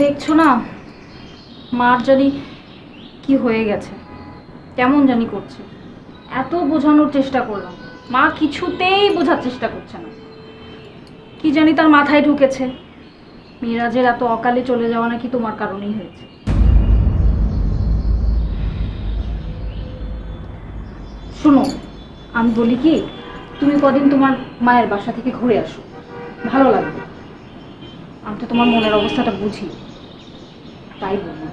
দেখছো না মার জানি কি হয়ে গেছে, কেমন জানি করছে। এত বোঝানোর চেষ্টা করলাম, মা কিছুতেই বোঝার চেষ্টা করছে না। কি জানি তার মাথায় ঢুকেছে মিরাজের এত অকালে চলে যাওয়া নাকি তোমার কারণেই হয়েছে। শোনো, আমি বলি কি, তুমি কদিন তোমার মায়ের বাসা থেকে ঘুরে আসো, ভালো লাগবে। আমি তো তোমার মনের অবস্থাটা বুঝি, তাই বললাম।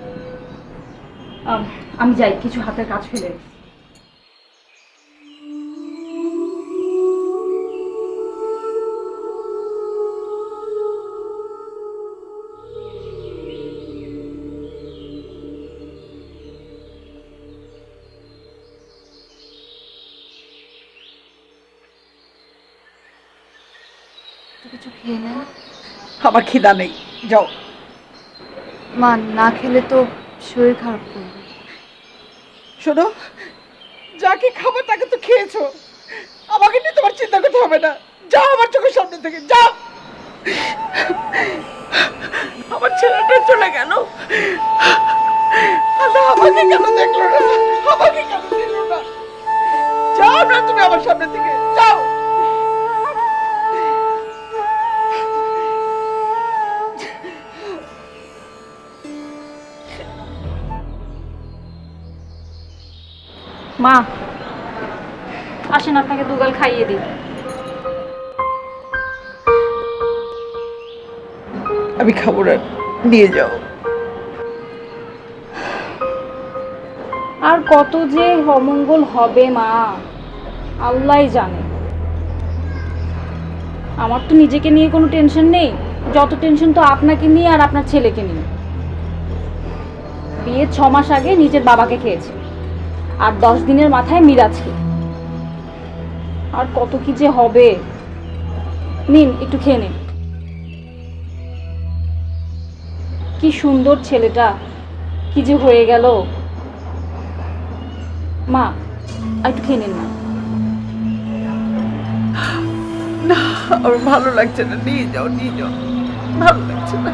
আমি যাই, কিছু হাতের কাজ ফেলে রেখেছি। তো কিছু খেয়ে নেন। আমার খিদা নেই, যাও। মা না খেলে তো শরীর খারাপ করবে। শোনো, যাকে খাবার তাকে তো খেয়েছো, আমাকে নিয়ে তোমার চিন্তা করতে হবে না। যাও আমার চোখের সামনে থেকে, যাও। আমার ছেলেটা চলে গেল, আল্লাহ আমাকে কেন দেখলো না, আমাকে কেন দিল না। যাও না তুমি আমার সামনে থেকে, যাও। মা আসেন, আপনাকে দুগাল খাইয়ে দিই। আমি খাবো না, নিয়ে যাও। আর কত যে অমঙ্গল হবে মা, আল্লাহই জানে। আমার তো নিজেকে নিয়ে কোনো টেনশন নেই, যত টেনশন তো আপনাকে নিয়ে আর আপনার ছেলেকে নিয়ে। বিয়ের 6 মাস আগে নিজের বাবাকে খেয়েছে, আর 10 দিনের মাথায় মিরাজকে। আর কত কি যে হবে। নিন, একটু খেয়ে নিন। কি সুন্দর ছেলেটা, কি যে হয়ে গেল। মা একটু খেয়ে নিন না। না, আমার ভালো লাগছে না, নিয়ে যাও, নিয়ে যাও, ভালো লাগছে না।